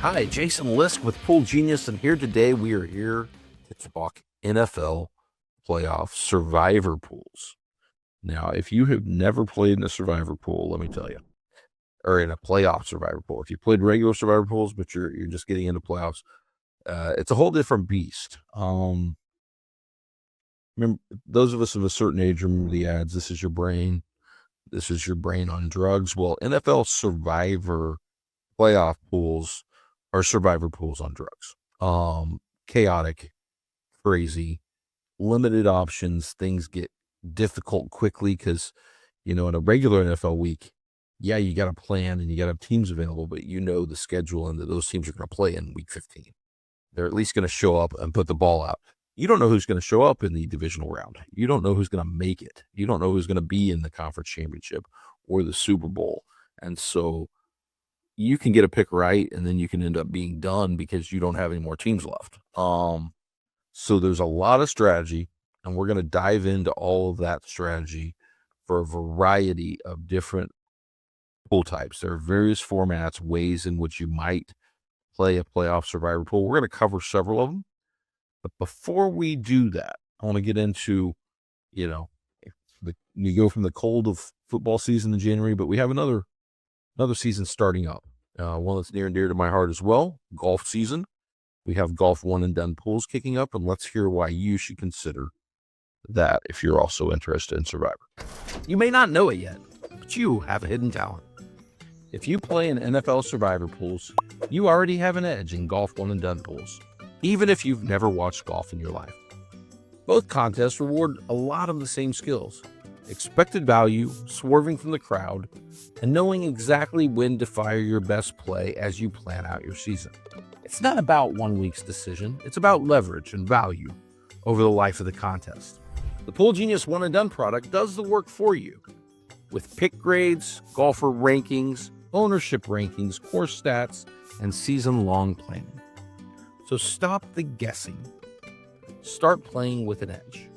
Hi, Jason Lisk with PoolGenius, and here today we are here to talk NFL playoff survivor pools. Now, if you have never played in a survivor pool, let me tell you, or in a playoff survivor pool, if you played regular survivor pools, but you're just getting into playoffs, it's a whole different beast. Remember, those of us of a certain age remember the ads. This is your brain. This is your brain on drugs. Well, NFL survivor playoff pools are survivor pools on drugs. Chaotic, crazy, limited options. Things get difficult quickly because, in a regular NFL week, yeah, you got a plan and you got to have teams available, but you know the schedule and that those teams are going to play in week 15. They're at least going to show up and put the ball out. You don't know who's going to show up in the divisional round. You don't know who's going to make it. You don't know who's going to be in the conference championship or the Super Bowl. And so you can get a pick right, and then you can end up being done because you don't have any more teams left. So there's a lot of strategy, and we're going to dive into all of that strategy for a variety of different pool types. There are various formats, ways in which you might play a playoff survivor pool. We're going to cover several of them. But before we do that, I want to get into, you go from the cold of football season in January, but we have another season starting up. One that's near and dear to my heart as well, golf season. We have golf one and done pools kicking up, and let's hear why you should consider that if you're also interested in Survivor. You may not know it yet, but you have a hidden talent. If you play in NFL Survivor pools, you already have an edge in golf one and done pools, even if you've never watched golf in your life. Both contests reward a lot of the same skills: expected value, swerving from the crowd, and knowing exactly when to fire your best play as you plan out your season. It's not about 1 week's decision, it's about leverage and value over the life of the contest. The PoolGenius One and Done product does the work for you with pick grades, golfer rankings, ownership rankings, course stats, and season-long planning. So stop the guessing. Start playing with an edge.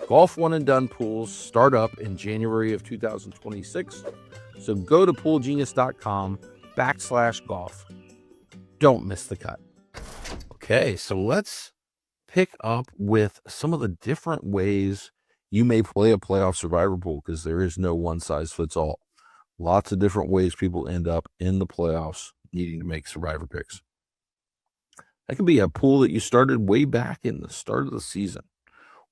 Golf one and done pools start up in January of 2026. So go to poolgenius.com/golf. Don't miss the cut. Okay, so let's pick up with some of the different ways you may play a playoff survivor pool, because there is no one size fits all. Lots of different ways people end up in the playoffs needing to make survivor picks. That could be a pool that you started way back in the start of the season,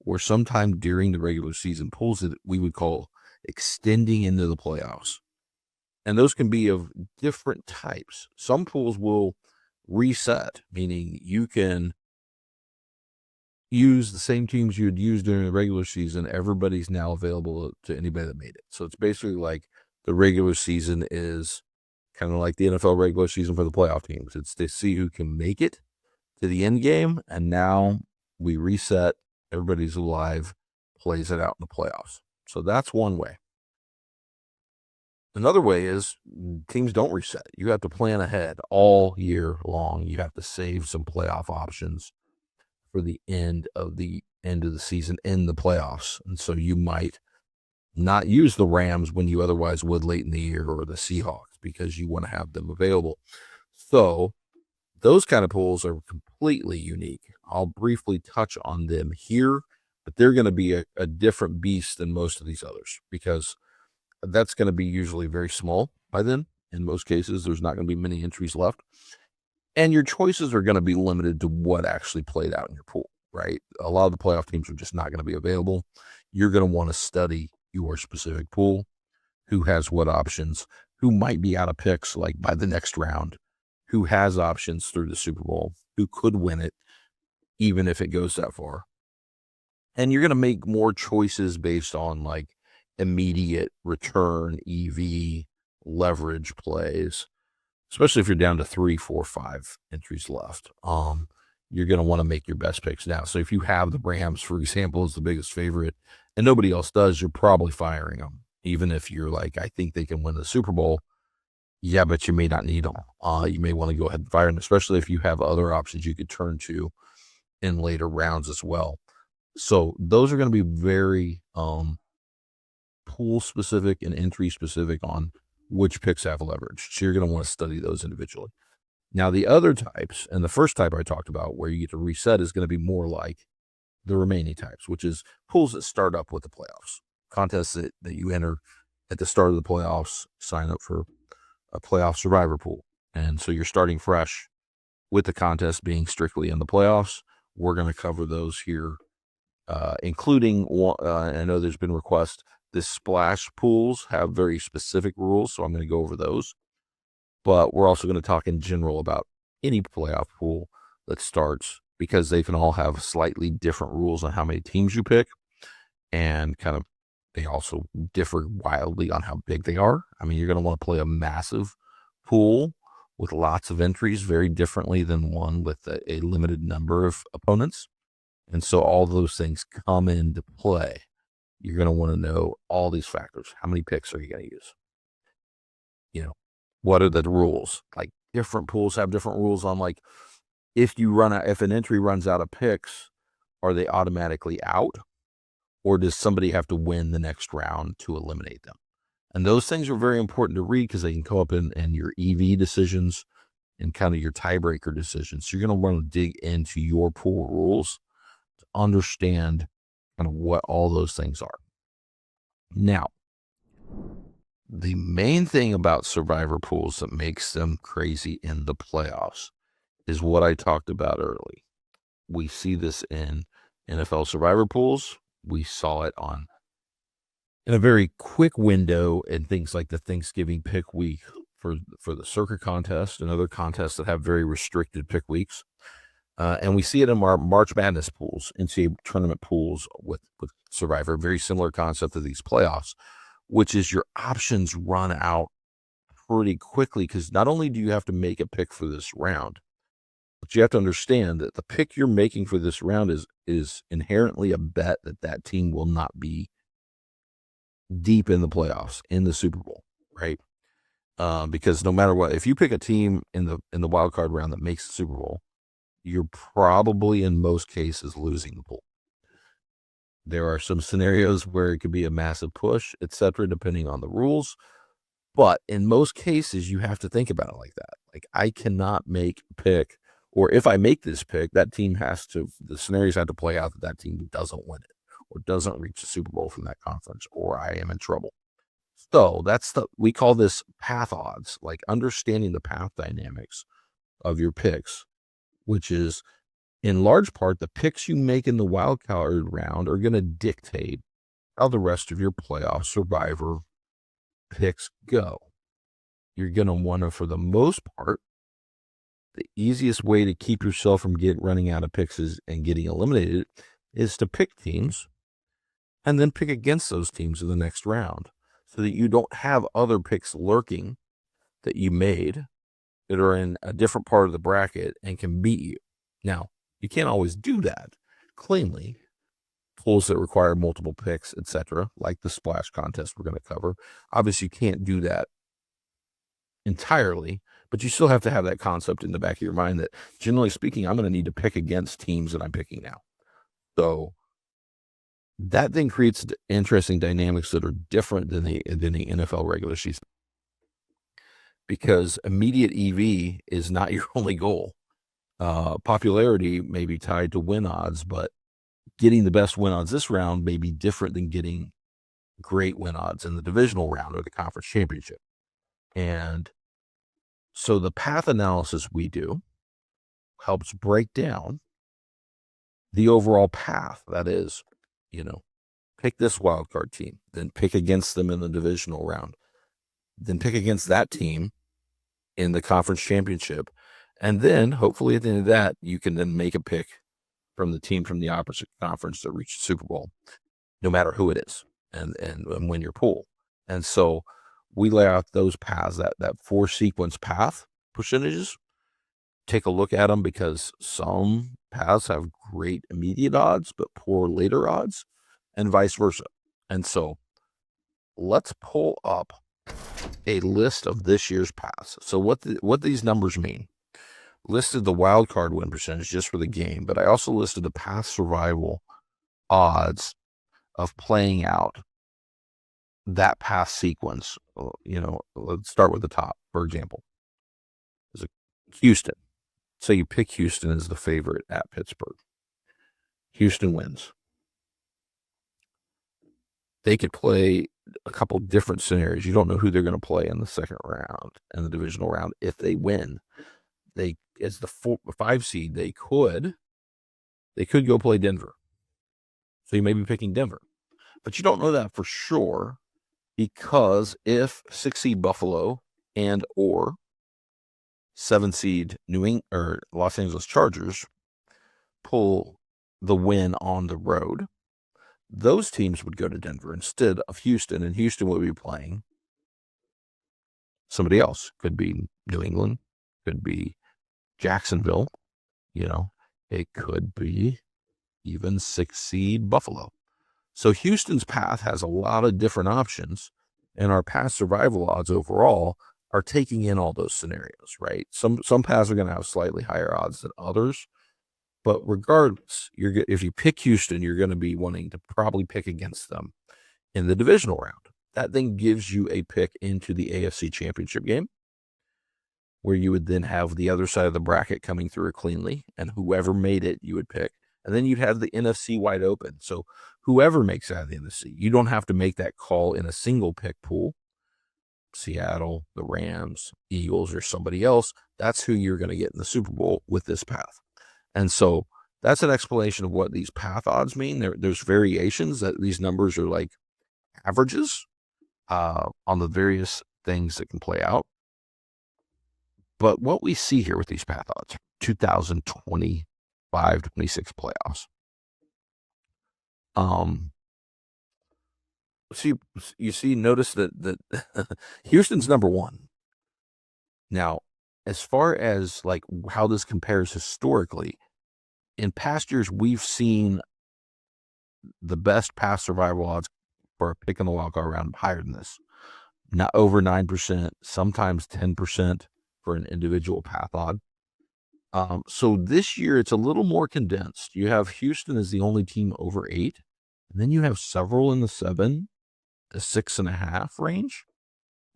or sometime during the regular season, pools that we would call extending into the playoffs. And those can be of different types. Some pools will reset, meaning you can use the same teams you had used during the regular season. Everybody's now available to anybody that made it. So it's basically like the regular season is kind of like the NFL regular season for the playoff teams. It's to see who can make it to the end game, and now we reset. Everybody's alive, plays it out in the playoffs. So that's one way. Another way is teams don't reset. You have to plan ahead all year long. You have to save some playoff options for the end of the season in the playoffs. And so you might not use the Rams when you otherwise would late in the year, or the Seahawks, because you want to have them available. So those kind of pools are completely unique. I'll briefly touch on them here, but they're going to be a different beast than most of these others, because that's going to be usually very small by then. In most cases, there's not going to be many entries left. And your choices are going to be limited to what actually played out in your pool, right? A lot of the playoff teams are just not going to be available. You're going to want to study your specific pool, who has what options, who might be out of picks like by the next round, who has options through the Super Bowl, who could win it, even if it goes that far. And you're going to make more choices based on like immediate return, EV, leverage plays, especially if you're down to 3, 4, 5 entries left. You're going to want to make your best picks now. So if you have the Rams, for example, as the biggest favorite, and nobody else does, you're probably firing them. Even if you're like, I think they can win the Super Bowl. Yeah, but you may not need them. You may want to go ahead and fire them, especially if you have other options you could turn to in later rounds as well. So those are going to be very pool specific and entry specific on which picks have leverage. So you're going to want to study those individually. Now, the other types, and the first type I talked about where you get to reset is going to be more like the remaining types, which is pools that start up with the playoffs, contests that you enter at the start of the playoffs, sign up for a playoff survivor pool. And so you're starting fresh with the contest being strictly in the playoffs. We're going to cover those here, including, I know there's been requests, the splash pools have very specific rules, so I'm going to go over those. But we're also going to talk in general about any playoff pool that starts, because they can all have slightly different rules on how many teams you pick, and kind of they also differ wildly on how big they are. I mean, you're going to want to play a massive pool with lots of entries very differently than one with a limited number of opponents. And so all those things come into play. You're going to want to know all these factors. How many picks are you going to use? What are the rules? Like, different pools have different rules on, like, if an entry runs out of picks, are they automatically out? Or does somebody have to win the next round to eliminate them? And those things are very important to read because they can come up in your EV decisions and kind of your tiebreaker decisions. So you're going to want to dig into your pool rules to understand kind of what all those things are. Now, the main thing about survivor pools that makes them crazy in the playoffs is what I talked about early. We see this in NFL survivor pools. We saw it in a very quick window in things like the Thanksgiving pick week for the Circa contest and other contests that have very restricted pick weeks. And we see it in our March Madness pools, NCAA tournament pools with Survivor, very similar concept to these playoffs, which is your options run out pretty quickly, because not only do you have to make a pick for this round, but you have to understand that the pick you're making for this round is inherently a bet that team will not be deep in the playoffs, in the Super Bowl, right? Because no matter what, if you pick a team in the wild card round that makes the Super Bowl, you're probably in most cases losing the pool. There are some scenarios where it could be a massive push, etc., depending on the rules. But in most cases, you have to think about it like that. Like, I cannot make a pick, or if I make this pick, the scenarios have to play out that team doesn't win it or doesn't reach the Super Bowl from that conference, or I am in trouble. So we call this path odds, like understanding the path dynamics of your picks, which is in large part the picks you make in the wild card round are going to dictate how the rest of your playoff survivor picks go. You're going to want to, for the most part, the easiest way to keep yourself from running out of picks and getting eliminated is to pick teams and then pick against those teams in the next round, so that you don't have other picks lurking that you made that are in a different part of the bracket and can beat you. Now, you can't always do that cleanly. Pools that require multiple picks, etc., like the splash contest we're going to cover, obviously you can't do that entirely, but you still have to have that concept in the back of your mind that, generally speaking, I'm going to need to pick against teams that I'm picking now. So that thing creates interesting dynamics that are different than the NFL regular season, because immediate EV is not your only goal. Popularity may be tied to win odds, but getting the best win odds this round may be different than getting great win odds in the divisional round or the conference championship. And so the path analysis we do helps break down the overall path. That is, pick this wildcard team, then pick against them in the divisional round, then pick against that team in the conference championship. And then hopefully at the end of that, you can then make a pick from the team from the opposite conference to reach the Super Bowl, no matter who it is, and win your pool. And so we lay out those paths, that 4-sequence path percentages. Take a look at them, because some paths have great immediate odds but poor later odds, and vice versa. And so let's pull up a list of this year's paths. So what these numbers mean. Listed the wild card win percentage just for the game, but I also listed the path survival odds of playing out that path sequence. Let's start with the top, for example. Houston. So you pick Houston as the favorite at Pittsburgh. Houston wins. They could play a couple different scenarios. You don't know who they're going to play in the second round and the divisional round. If they win, they as the 5 seed, they could go play Denver. So you may be picking Denver, but you don't know that for sure, because if 6 seed Buffalo and or 7 seed New England or Los Angeles Chargers pull the win on the road, those teams would go to Denver instead of Houston, and Houston would be playing somebody else. Could be New England, could be Jacksonville, it could be even 6 seed Buffalo. So Houston's path has a lot of different options, and our past survival odds overall are taking in all those scenarios, right? Some paths are going to have slightly higher odds than others, but regardless, if you pick Houston, you're going to be wanting to probably pick against them in the divisional round. That then gives you a pick into the AFC Championship game, where you would then have the other side of the bracket coming through cleanly, and whoever made it, you would pick. And then you'd have the NFC wide open. So whoever makes out of the NFC, you don't have to make that call in a single pick pool. Seattle, the Rams, Eagles, or somebody else, that's who you're going to get in the Super Bowl with this path. And so that's an explanation of what these path odds mean. There's variations, that these numbers are like averages on the various things that can play out. But what we see here with these path odds, 2025-26 playoffs. Notice that Houston's number one. Now, as far as like how this compares historically, in past years, we've seen the best path survival odds for a pick in the wildcard round higher than this. Not over 9%, sometimes 10% for an individual path odd. So this year, it's a little more condensed. You have Houston as the only team over 8, and then you have several in the 7 to 6.5 range.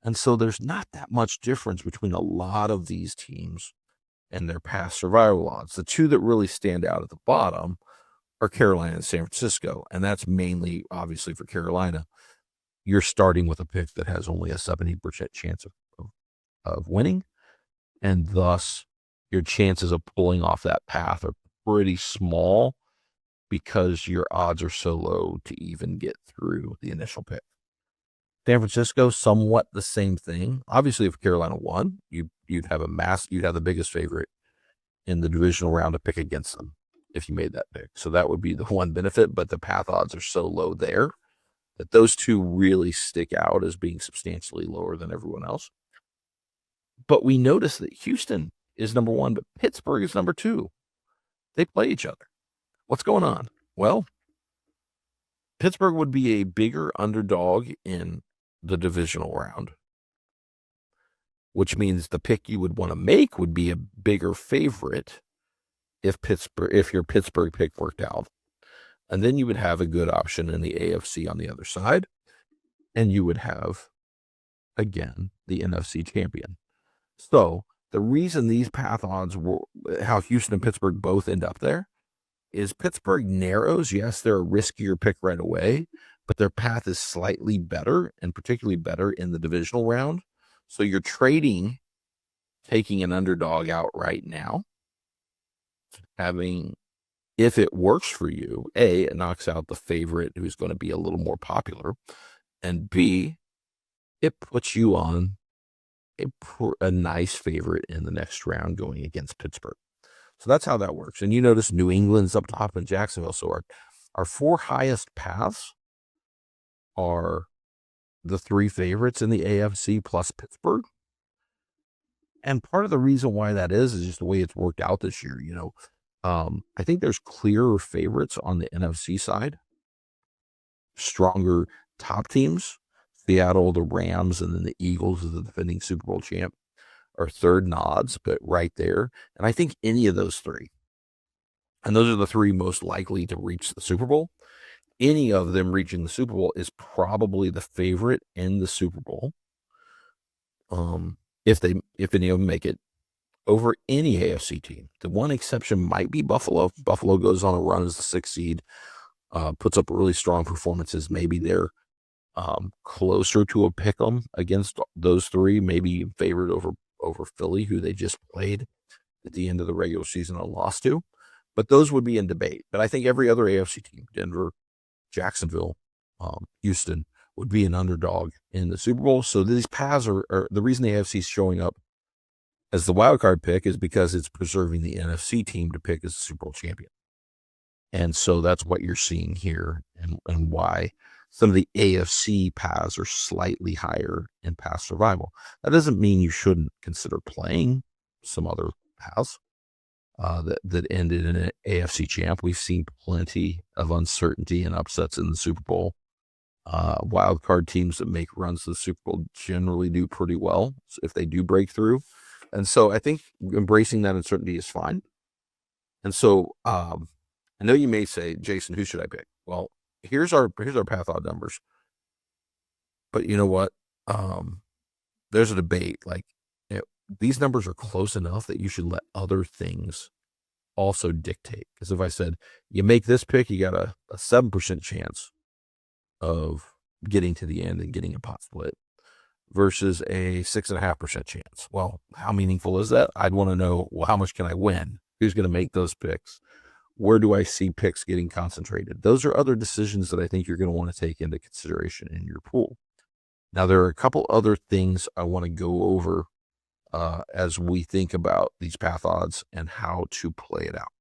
And so there's not that much difference between a lot of these teams and their past survival odds. The two that really stand out at the bottom are Carolina and San Francisco, and that's mainly, obviously, for Carolina. You're starting with a pick that has only a 70% chance of winning, and thus your chances of pulling off that path are pretty small because your odds are so low to even get through the initial pick. San Francisco, somewhat the same thing. Obviously, if Carolina won, you'd have the biggest favorite in the divisional round to pick against them if you made that pick. So that would be the one benefit, but the path odds are so low there that those two really stick out as being substantially lower than everyone else. But we notice that Houston is number one, but Pittsburgh is number 2. They play each other. What's going on? Well, Pittsburgh would be a bigger underdog in the divisional round, which means the pick you would want to make would be a bigger favorite if your Pittsburgh pick worked out. And then you would have a good option in the AFC on the other side, and you would have, again, the NFC champion. So the reason these path odds how Houston and Pittsburgh both end up there is Pittsburgh narrows. Yes, they're a riskier pick right away, but their path is slightly better, and particularly better in the divisional round. So you're taking an underdog out right now, if it works for you, A, it knocks out the favorite who's going to be a little more popular, and B, it puts you on a nice favorite in the next round going against Pittsburgh. So that's how that works. And you notice New England's up top in Jacksonville. So our 4 highest paths are the 3 favorites in the AFC plus Pittsburgh. And part of the reason why that is just the way it's worked out this year. I think there's clearer favorites on the NFC side, stronger top teams. Seattle, the Rams, and then the Eagles, as the defending Super Bowl champ, are third in odds, but right there. And I think any of those 3, and those are the 3 most likely to reach the Super Bowl, any of them reaching the Super Bowl is probably the favorite in the Super Bowl. If any of them make it. over any AFC team. The one exception might be Buffalo. Buffalo goes on a run as the 6th seed, puts up really strong performances. Maybe they're closer to a pick 'em against those three, maybe favored over Philly, who they just played at the end of the regular season and lost to. But those would be in debate. But I think every other AFC team, Denver, Jacksonville, Houston, would be an underdog in the Super Bowl. So these paths are the reason the AFC is showing up as the wild card pick is because it's preserving the NFC team to pick as the Super Bowl champion. And so that's what you're seeing here and why some of the AFC paths are slightly higher in path survival. That doesn't mean you shouldn't consider playing some other paths that ended in an AFC champ. We've seen plenty of uncertainty and upsets in the Super Bowl. Wild card teams that make runs to the Super Bowl generally do pretty well if they do break through. And so I think embracing that uncertainty is fine. And so I know you may say, Jason, who should I pick? Well, here's our path odd numbers. But you know what? There's a debate. Like, these numbers are close enough that you should let other things also dictate. Because if I said you make this pick, you got a 7% chance of getting to the end and getting a pot split versus a 6.5% chance. Well, how meaningful is that? I'd want to know, well, how much can I win? Who's going to make those picks? Where do I see picks getting concentrated? Those are other decisions that I think you're going to want to take into consideration in your pool. Now, there are a couple other things I want to go over as we think about these path odds and how to play it out.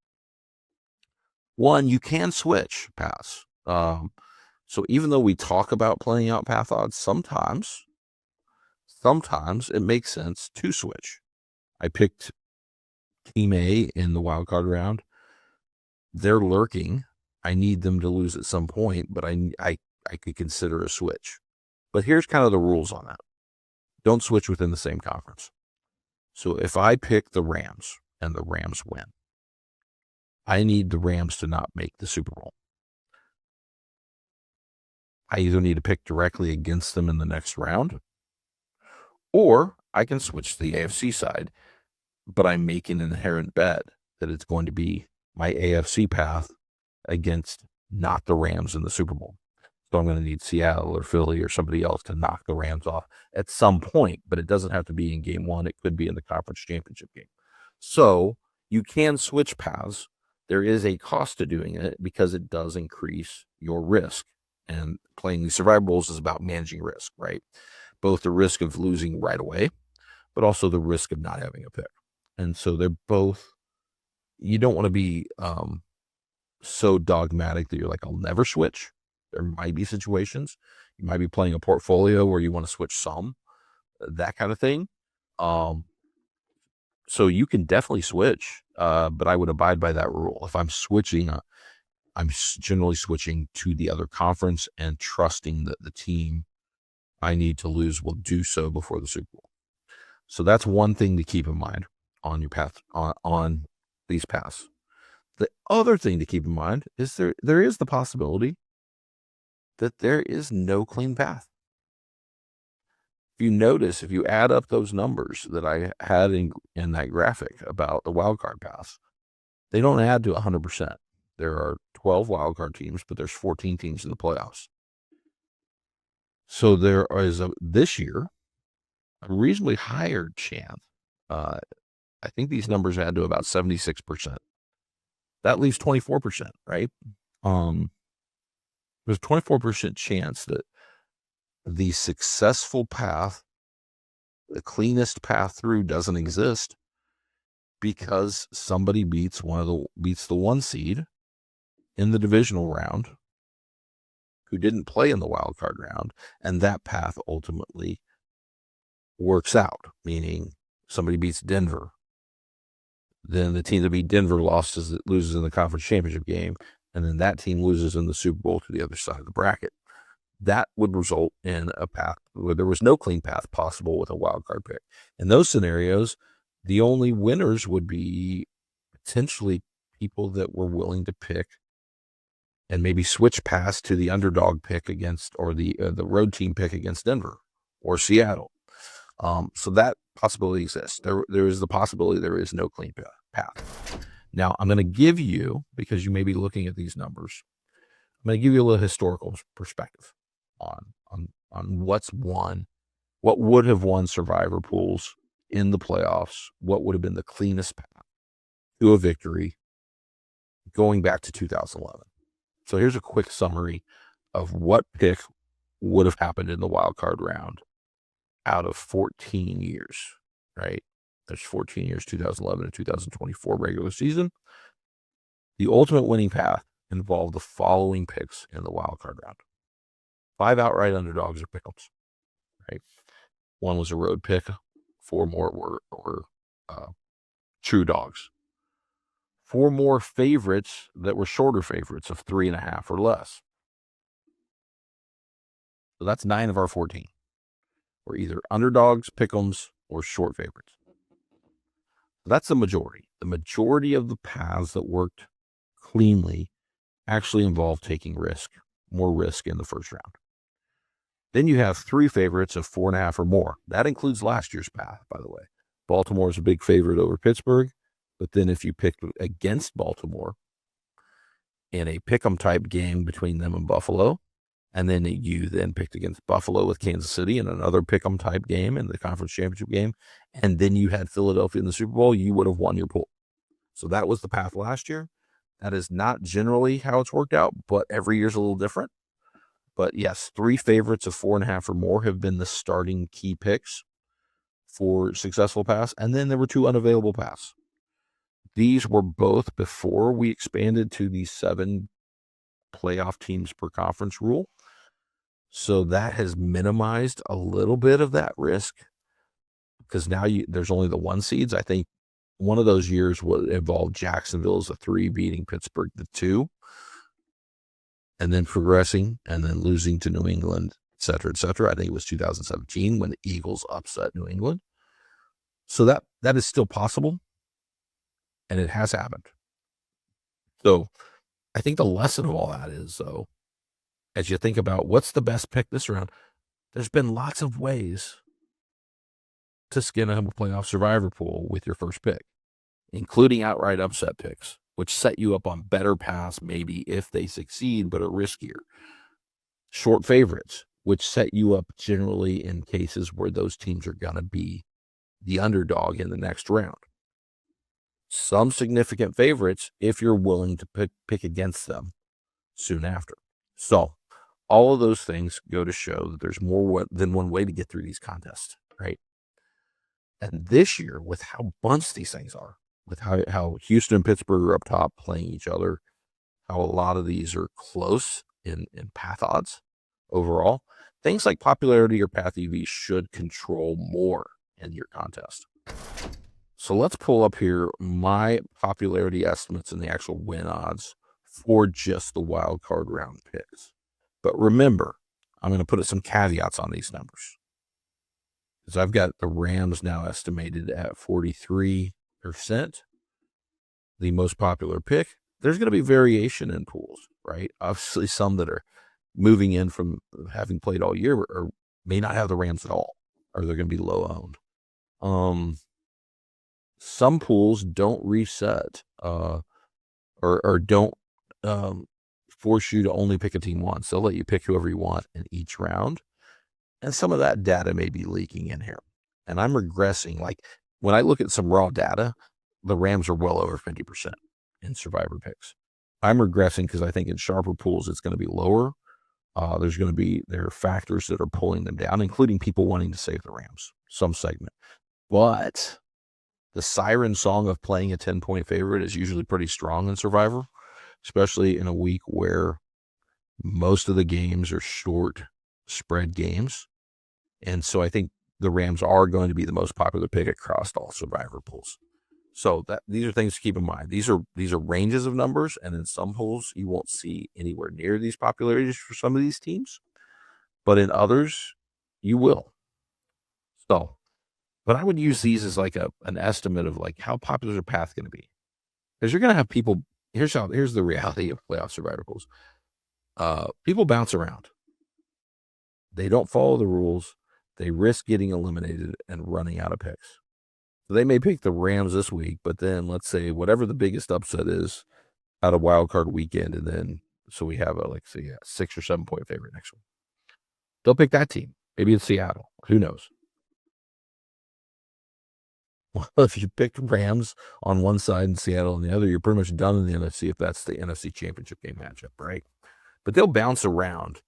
One, you can switch paths. So even though we talk about playing out path odds, sometimes it makes sense to switch. I picked Team A in the wild card round. They're lurking. I need them to lose at some point, but I could consider a switch. But here's kind of the rules on that. Don't switch within the same conference. So if I pick the Rams and the Rams win, I need the Rams to not make the Super Bowl. I either need to pick directly against them in the next round, or I can switch to the AFC side, but I'm making an inherent bet that it's going to be my AFC path against not the Rams in the Super Bowl. So I'm going to need Seattle or Philly or somebody else to knock the Rams off at some point, but it doesn't have to be in game one. It could be in the conference championship game. So you can switch paths. There is a cost to doing it because it does increase your risk. And playing these survival bowls is about managing risk, right? Both the risk of losing right away, but also the risk of not having a pick. And so they're both, you don't want to be so dogmatic that you're like, I'll never switch. There might be situations. You might be playing a portfolio where you want to switch some, that kind of thing. So you can definitely switch, but I would abide by that rule. If I'm switching, I'm generally switching to the other conference and trusting that the team I need to lose will do so before the Super Bowl. So that's one thing to keep in mind on your path, on these paths. The other thing to keep in mind is there is the possibility that there is no clean path. If you notice, if you add up those numbers that I had in that graphic about the wildcard paths, they don't add to 100%. There are 12 wildcard teams, but there's 14 teams in the playoffs. So there is this year a reasonably higher chance. I think these numbers add to about 76%. That leaves 24%, right? There's a 24% chance that the successful path, the cleanest path through, doesn't exist because somebody beats the 1 seed in the divisional round who didn't play in the wild card round, and that path ultimately works out, meaning somebody beats Denver. Then the team that beat Denver loses in the conference championship game, and then that team loses in the Super Bowl to the other side of the bracket. That would result in a path where there was no clean path possible with a wild card pick. In those scenarios, the only winners would be potentially people that were willing to pick and maybe switch paths to the underdog pick against, or the road team pick against Denver or Seattle. So that possibility exists. There is the possibility there is no clean path. Now, I'm going to give you, because you may be looking at these numbers, I'm going to give you a little historical perspective on what's won, what would have won survivor pools in the playoffs, what would have been the cleanest path to a victory going back to 2011. So here's a quick summary of what pick would have happened in the wild card round out of 14 years, right? There's 14 years, 2011 to 2024 regular season. The ultimate winning path involved the following picks in the wild card round. 5 outright underdogs or pick'ems, right? 1 was a road pick. 4 more were true dogs. 4 more favorites that were shorter favorites of 3.5 or less. So that's 9 of our 14. Were either underdogs, pick'ems, or short favorites. That's the majority. The majority of the paths that worked cleanly actually involved taking more risk in the first round. Then you have 3 favorites of 4.5 or more. That includes last year's path, by the way. Baltimore is a big favorite over Pittsburgh, but then if you picked against Baltimore in a pick'em type game between them and Buffalo, and then you picked against Buffalo with Kansas City in another pick'em type game in the conference championship game, and then you had Philadelphia in the Super Bowl, you would have won your pool. So that was the path last year. That is not generally how it's worked out, but every year's a little different. But yes, 3 favorites of 4.5 or more have been the starting key picks for successful paths. And then there were 2 unavailable paths. These were both before we expanded to the 7 playoff teams per conference rule. So that has minimized a little bit of that risk, because now there's only the 1 seeds. I think one of those years would involve Jacksonville as a 3 beating Pittsburgh the 2, and then progressing and then losing to New England, et cetera, et cetera. I think it was 2017 when the Eagles upset New England. So that is still possible, and it has happened. So I think the lesson of all that is, though, as you think about what's the best pick this round, there's been lots of ways to skin a playoff survivor pool with your first pick, including outright upset picks, which set you up on better paths maybe if they succeed, but are riskier. Short favorites, which set you up generally in cases where those teams are going to be the underdog in the next round. Some significant favorites if you're willing to pick against them soon after. So all of those things go to show that there's more than one way to get through these contests, right? And this year, with how bunched these things are, with how Houston and Pittsburgh are up top playing each other, how a lot of these are close in path odds overall, things like popularity or path EV should control more in your contest. So let's pull up here my popularity estimates and the actual win odds for just the wild card round picks. But remember, I'm going to put some caveats on these numbers, because I've got the Rams now estimated at 43%, the most popular pick. There's going to be variation in pools, right? Obviously, some that are moving in from having played all year or may not have the Rams at all, or they're going to be low owned. Some pools don't reset or don't force you to only pick a team once. They'll let you pick whoever you want in each round. And some of that data may be leaking in here. And I'm regressing. Like when I look at some raw data, the Rams are well over 50% in survivor picks. I'm regressing because I think in sharper pools, it's going to be lower. There are factors that are pulling them down, including people wanting to save the Rams, some segment. But the siren song of playing a 10-point favorite is usually pretty strong in survivor, especially in a week where most of the games are short spread games. And so I think the Rams are going to be the most popular pick across all survivor pools. So these are things to keep in mind. These are ranges of numbers, and in some pools you won't see anywhere near these popularities for some of these teams, but in others you will. So, but I would use these as like an estimate of like how popular is a path going to be, because you're going to have people. Here's the reality of playoff survivor pools. People bounce around. They don't follow the rules. they risk getting eliminated and running out of picks. So they may pick the Rams this week, but then let's say whatever the biggest upset is out of wild card weekend, and then so we have a 6 or 7 point favorite next week. They'll pick that team. Maybe it's Seattle. Who knows? Well, if you pick Rams on one side and Seattle on the other, you're pretty much done in the NFC if that's the NFC Championship game matchup, right? But they'll bounce around.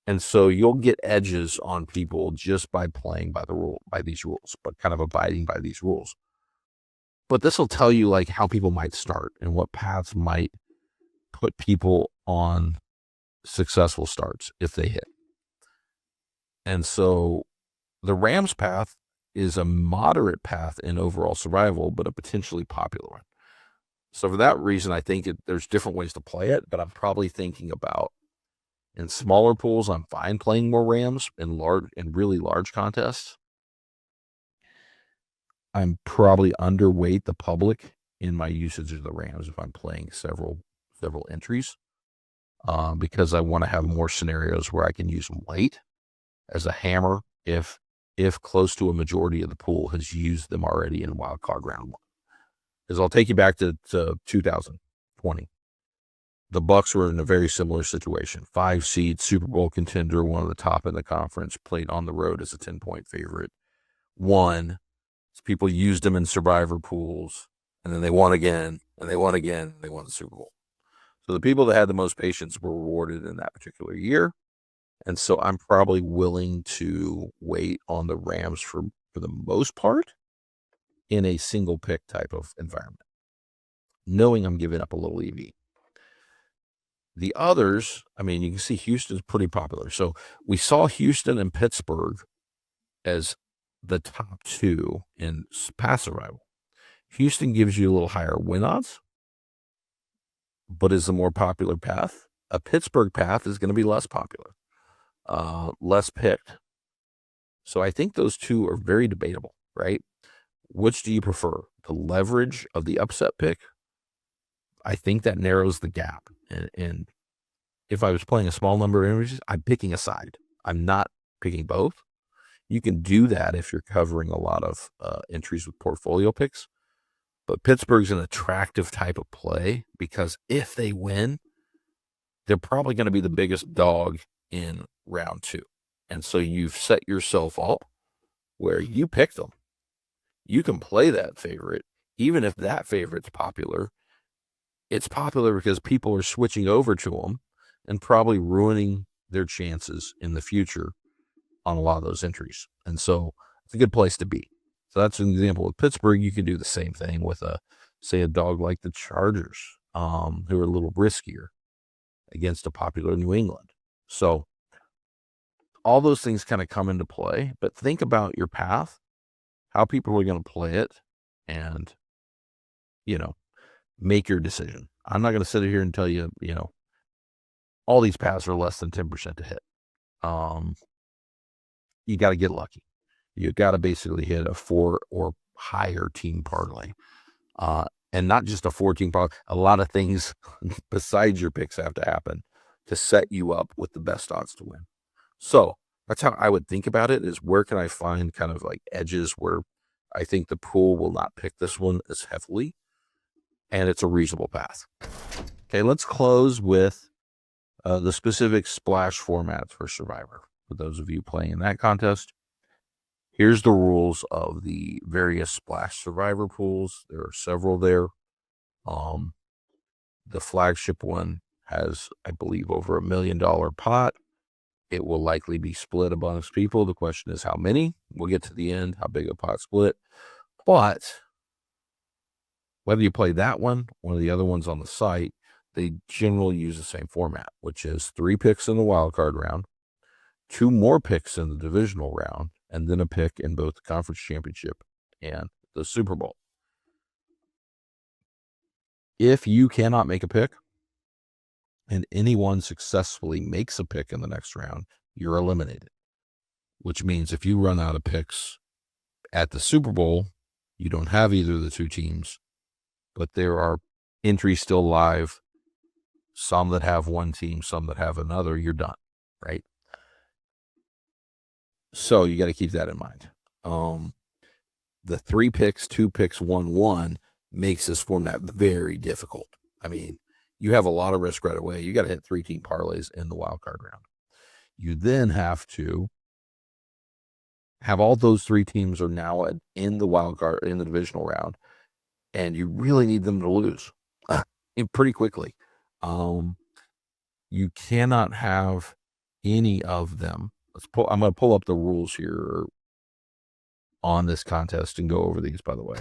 And so you'll get edges on people just by playing by these rules, but kind of abiding by these rules. But this will tell you like how people might start and what paths might put people on successful starts if they hit. And so the Rams path is a moderate path in overall survival, but a potentially popular one. So for that reason, I think there's different ways to play it, but I'm probably thinking about in smaller pools, I'm fine playing more Rams in really large contests. I'm probably underweight the public in my usage of the Rams if I'm playing several entries, because I want to have more scenarios where I can use them late as a hammer if close to a majority of the pool has used them already in wild card round 1. Because I'll take you back to 2020. The Bucs were in a very similar situation. 5 seed, Super Bowl contender, one of the top in the conference, played on the road as a 10-point favorite. Won. People used them in survivor pools, and then they won again, and they won again, and they won the Super Bowl. So the people that had the most patience were rewarded in that particular year. And so I'm probably willing to wait on the Rams for the most part in a single pick type of environment, knowing I'm giving up a little EV. The others, I mean, you can see Houston's pretty popular. So we saw Houston and Pittsburgh as the top 2 in pass survival. Houston gives you a little higher win odds, but is the more popular path. A Pittsburgh path is going to be less popular, less picked. So I think those two are very debatable, right? Which do you prefer? The leverage of the upset pick? I think that narrows the gap. And if I was playing a small number of entries, I'm picking a side. I'm not picking both. You can do that if you're covering a lot of entries with portfolio picks. But Pittsburgh's an attractive type of play because if they win, they're probably going to be the biggest dog in round 2. And so you've set yourself up where you pick them. You can play that favorite, even if that favorite's popular. It's popular because people are switching over to them and probably ruining their chances in the future on a lot of those entries. And so it's a good place to be. So that's an example with Pittsburgh. You can do the same thing with a dog like the Chargers, who are a little riskier against a popular New England. So all those things kind of come into play, but think about your path, how people are going to play it, and, make your decision. I'm not going to sit here and tell you, all these paths are less than 10% to hit. You got to get lucky. You got to basically hit a 4 or higher team parlay. And not just a 4-team parlay. A lot of things besides your picks have to happen to set you up with the best odds to win. So that's how I would think about it, is where can I find kind of like edges where I think the pool will not pick this one as heavily, and it's a reasonable path. Okay, let's close with the specific splash formats for Survivor. For those of you playing in that contest, here's the rules of the various splash Survivor pools. There are several there. The flagship one has, I believe, over $1 million pot. It will likely be split amongst people. The question is how many. We'll get to the end, how big a pot split. But whether you play that one or the other ones on the site, they generally use the same format, which is 3 picks in the wild card round, 2 more picks in the divisional round, and then a pick in both the conference championship and the Super Bowl. If you cannot make a pick and anyone successfully makes a pick in the next round, you're eliminated, which means if you run out of picks at the Super Bowl, you don't have either of the 2 teams, but there are entries still live, some that have one team, some that have another, you're done, right? So you got to keep that in mind. The 3 picks, 2 picks, 1-1 makes this format very difficult. I mean, you have a lot of risk right away. You got to hit 3-team parlays in the wild card round. You then have to have all those 3 teams are now in the wild card, in the divisional round, and you really need them to lose pretty quickly. You cannot have any of them. I'm going to pull up the rules here on this contest and go over these, by the way.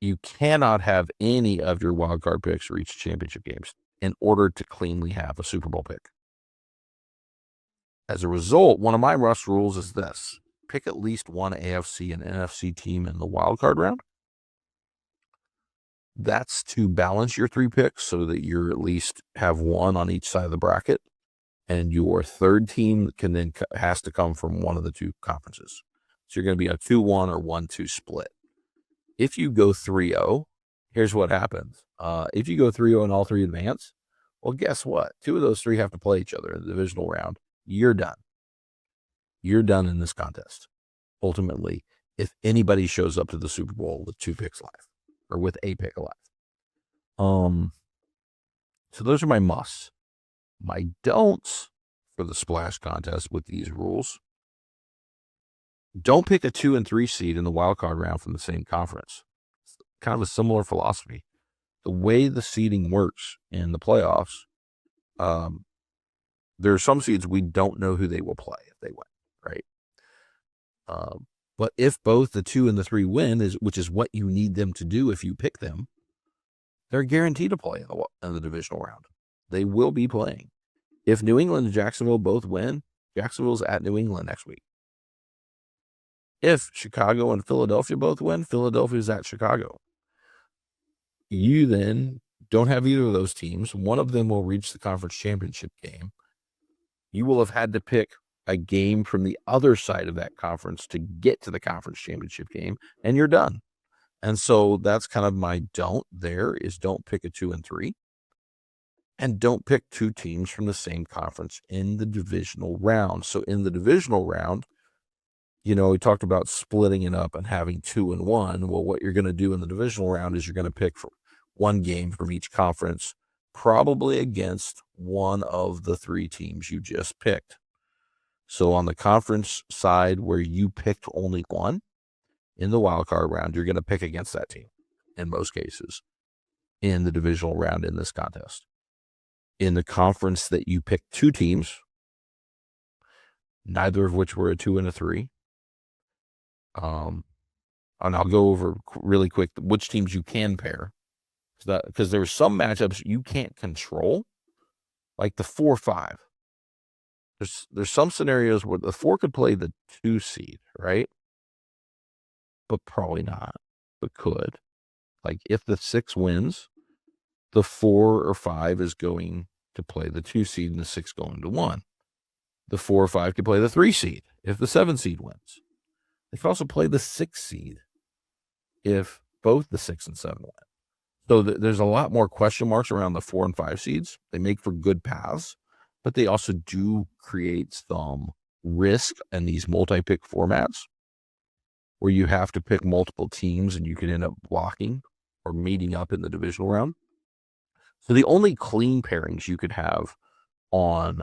You cannot have any of your wildcard picks reach championship games in order to cleanly have a Super Bowl pick. As a result, one of my Russ rules is this: pick at least one AFC and NFC team in the wildcard round. That's to balance your 3 picks so that you're at least have one on each side of the bracket. And your third team has to come from one of the 2 conferences. So you're going to be a 2-1 or 1-2 split. If you go 3-0, here's what happens. If you go 3-0 and all 3 advance, well, guess what? 2 of those 3 have to play each other in the divisional round. You're done. You're done in this contest. Ultimately, if anybody shows up to the Super Bowl with 2 picks live or with a pick alive. So those are my musts. My don'ts for the splash contest with these rules: don't pick a 2 and 3 seed in the wild card round from the same conference. It's kind of a similar philosophy. The way the seeding works in the playoffs, there are some seeds we don't know who they will play if they win, right? But if both the 2 and the 3 win, which is what you need them to do if you pick them, they're guaranteed to play in the divisional round. They will be playing. If New England and Jacksonville both win, Jacksonville's at New England next week. If Chicago and Philadelphia both win, Philadelphia's at Chicago. You then don't have either of those teams. One of them will reach the conference championship game. You will have had to pick a game from the other side of that conference to get to the conference championship game, and you're done. And so that's kind of my don't there, is don't pick a 2 and 3. And don't pick 2 teams from the same conference in the divisional round. So in the divisional round, we talked about splitting it up and having 2 and 1. Well, what you're going to do in the divisional round is you're going to pick for 1 game from each conference, probably against one of the 3 teams you just picked. So on the conference side where you picked only 1 in the wildcard round, you're going to pick against that team in most cases in the divisional round in this contest. In the conference that you picked 2 teams, neither of which were a 2 and a 3. And I'll go over really quick which teams you can pair, because there are some matchups you can't control, like the 4-5. There's some scenarios where the 4 could play the 2 seed, right? But probably not, but could. Like if the 6 wins, the 4 or 5 is going to play the 2 seed and the 6 going to 1. The 4 or 5 could play the 3 seed if the 7 seed wins. They could also play the 6 seed if both the 6 and 7 win. So there's a lot more question marks around the 4 and 5 seeds. They make for good paths, but they also do create some risk in these multi-pick formats where you have to pick multiple teams and you could end up blocking or meeting up in the divisional round. So the only clean pairings you could have on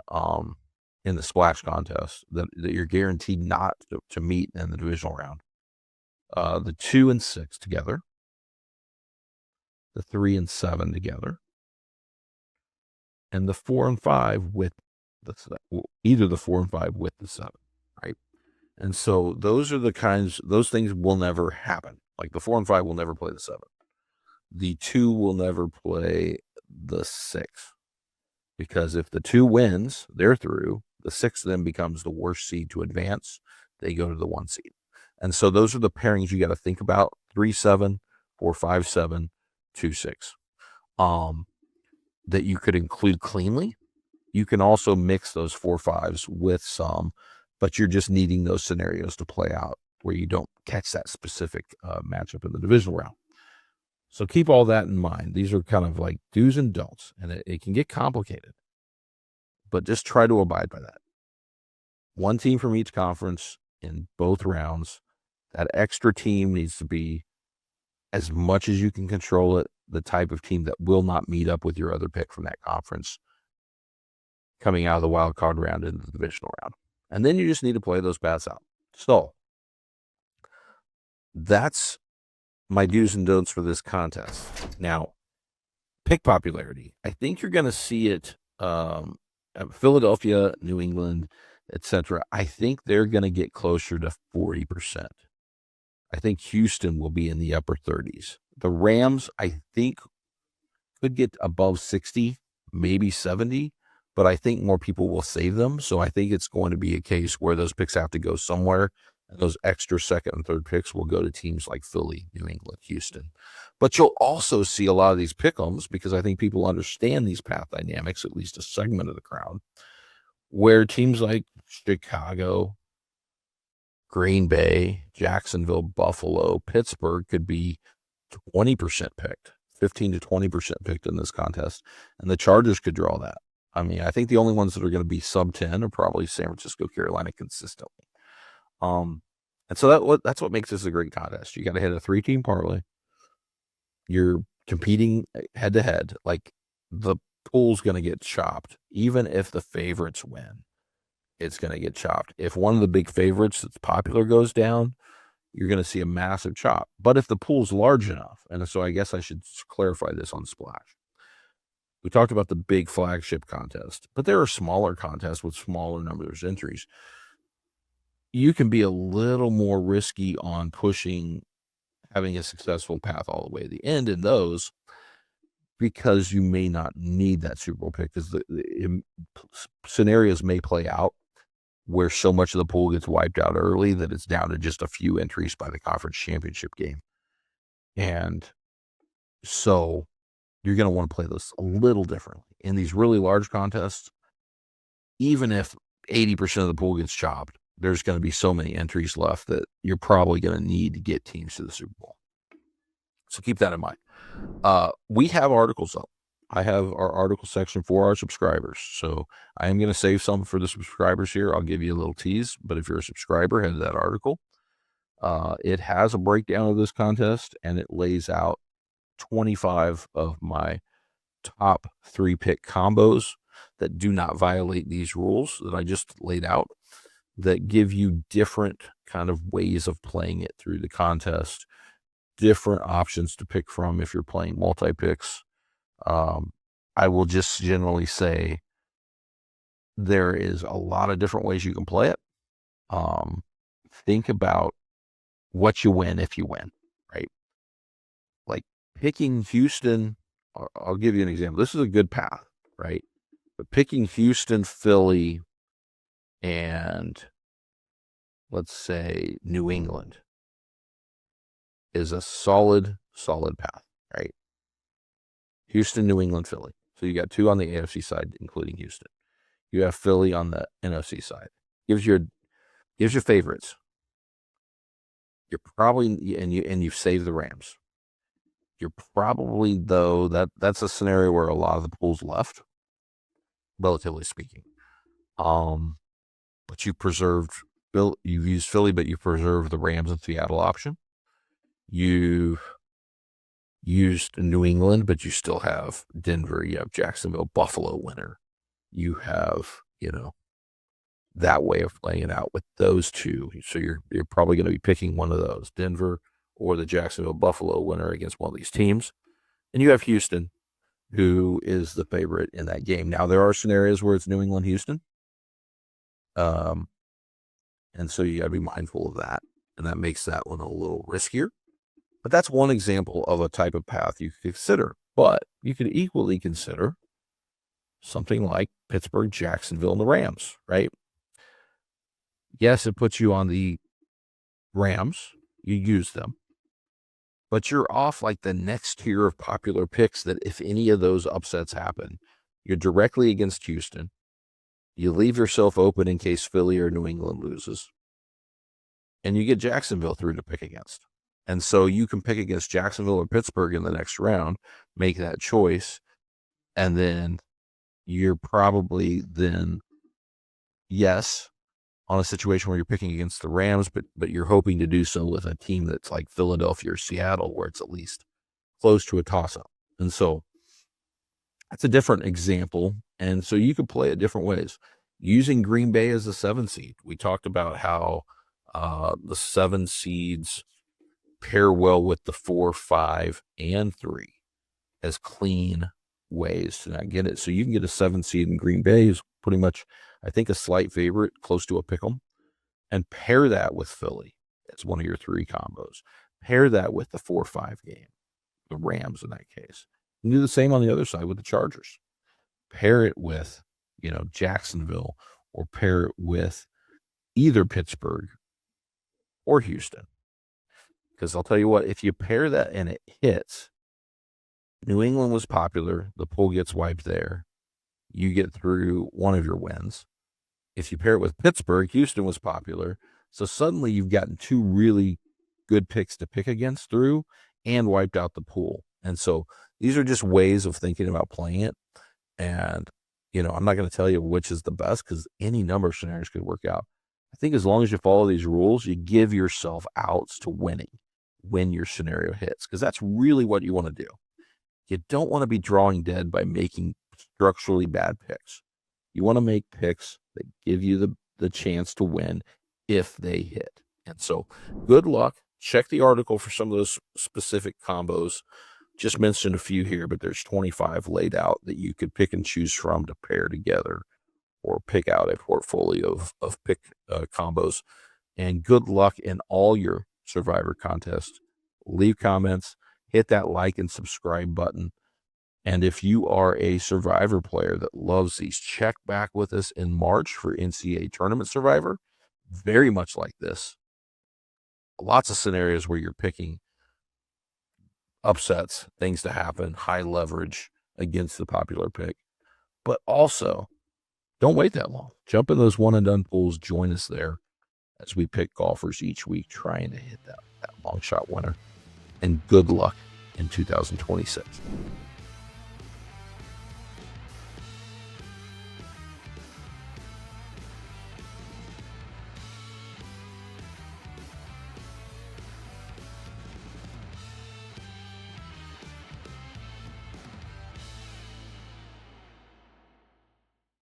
in the splash contest that you're guaranteed not to meet in the divisional round, the 2 and 6 together, the 3 and 7 together, and the 4 and 5 with either the 4 and 5 with the 7, right? And so those things will never happen. Like the 4 and 5 will never play the 7. The 2 will never play the 6, because if the 2 wins, they're through. The 6 then becomes the worst seed to advance. They go to the 1 seed. And so those are the pairings you got to think about: 3-7, 4-5-7, 2-6. That you could include cleanly. You can also mix those 4-5s with some, but you're just needing those scenarios to play out where you don't catch that specific matchup in the divisional round. So keep all that in mind. These are kind of like do's and don'ts, and it can get complicated, but just try to abide by that. one team from each conference in both rounds. That extra team needs to be, as much as you can control it, the type of team that will not meet up with your other pick from that conference coming out of the wild card round into the divisional round. And then you just need to play those paths out. So that's my do's and don'ts for this contest. Now, pick popularity. I think you're going to see it Philadelphia, New England, etc. I think they're going to get closer to 40%. I think Houston will be in the upper 30s. The Rams, I think, could get above 60, maybe 70, but I think more people will save them. So I think it's going to be a case where those picks have to go somewhere, and those extra second and third picks will go to teams like Philly, New England, Houston. But you'll also see a lot of these pick-ems, because I think people understand these path dynamics, at least a segment of the crowd, where teams like Chicago, Green Bay, Jacksonville, Buffalo, Pittsburgh could be 20% picked, 15 to 20% picked in this contest, and the Chargers could draw that. I mean, I think the only ones that are going to be sub 10 are probably San Francisco, Carolina consistently. And so that's what makes this a great contest. You got to hit a 3-team parlay. You're competing head to head. Like, the pool's going to get chopped, even if the favorites win. It's going to get chopped. If one of the big favorites that's popular goes down, you're going to see a massive chop. But if the pool's large enough, and so I guess I should clarify this on Splash. We talked about the big flagship contest, but there are smaller contests with smaller numbers of entries. You can be a little more risky on pushing, having a successful path all the way to the end in those, because you may not need that Super Bowl pick, because the scenarios may play out where so much of the pool gets wiped out early that it's down to just a few entries by the conference championship game. And so you're going to want to play this a little differently. In these really large contests, even if 80% of the pool gets chopped, there's going to be so many entries left that you're probably going to need to get teams to the Super Bowl. So keep that in mind. We have articles up. I have our article section for our subscribers. So I am going to save some for the subscribers here. I'll give you a little tease, but if you're a subscriber, head to that article. It has a breakdown of this contest, and it lays out 25 of my top 3 pick combos that do not violate these rules that I just laid out, that give you different kind of ways of playing it through the contest, different options to pick from if you're playing multi-picks. I will just generally say there is a lot of different ways you can play it. Think about what you win if you win, right? Like picking Houston, I'll give you an example. This is a good path, right? But picking Houston, Philly, and let's say New England is a solid path, right? Houston, New England, Philly. So you got 2 on the AFC side, including Houston. You have Philly on the NFC side. Gives you favorites. You're probably, and you've saved the Rams. You're probably, though, that's a scenario where a lot of the pool's left, relatively speaking. But you you've used Philly, but you preserved the Rams and Seattle option. You've used New England, but you still have Denver. You have Jacksonville, Buffalo winner. You have, that way of playing it out with those 2. So you're probably going to be picking one of those, Denver or the Jacksonville, Buffalo winner against one of these teams. And you have Houston, who is the favorite in that game. Now, there are scenarios where it's New England, Houston. And so you got to be mindful of that. And that makes that one a little riskier. But that's one example of a type of path you could consider. But you could equally consider something like Pittsburgh, Jacksonville, and the Rams, right? Yes, it puts you on the Rams. You use them. But you're off like the next tier of popular picks that if any of those upsets happen, you're directly against Houston. You leave yourself open in case Philly or New England loses. And you get Jacksonville through to pick against. And so you can pick against Jacksonville or Pittsburgh in the next round, make that choice, and then you're probably then, yes, on a situation where you're picking against the Rams, but you're hoping to do so with a team that's like Philadelphia or Seattle, where it's at least close to a toss-up. And so that's a different example. And so you could play it different ways. Using Green Bay as a 7 seed. We talked about how the 7 seeds pair well with the 4, 5, and 3 as clean ways to not get it. So you can get a 7 seed in Green Bay is pretty much, I think, a slight favorite, close to a pick 'em, and pair that with Philly. That's one of your 3 combos. Pair that with the 4-5 game, the Rams in that case. You do the same on the other side with the Chargers. Pair it with, Jacksonville, or pair it with either Pittsburgh or Houston. Because I'll tell you what, if you pair that and it hits, New England was popular. The pool gets wiped there. You get through one of your wins. If you pair it with Pittsburgh, Houston was popular. So suddenly you've gotten 2 really good picks to pick against through and wiped out the pool. And so these are just ways of thinking about playing it. And, I'm not going to tell you which is the best because any number of scenarios could work out. I think as long as you follow these rules, you give yourself outs to winning when your scenario hits, because that's really what you want to do. You don't want to be drawing dead by making structurally bad picks. You want to make picks that give you the chance to win if they hit. And so good luck. Check the article for some of those specific combos. Just mentioned a few here, but there's 25 laid out that you could pick and choose from to pair together or pick out a portfolio of pick combos. And good luck in all your Survivor contests. Leave comments, hit that like and subscribe button. And if you are a Survivor player that loves these, check back with us in March for NCAA Tournament Survivor. Very much like this. Lots of scenarios where you're picking upsets, things to happen, high leverage against the popular pick. But also, don't wait that long. Jump in those one and done pools. Join us there as we pick golfers each week trying to hit that long shot winner. And good luck in 2026.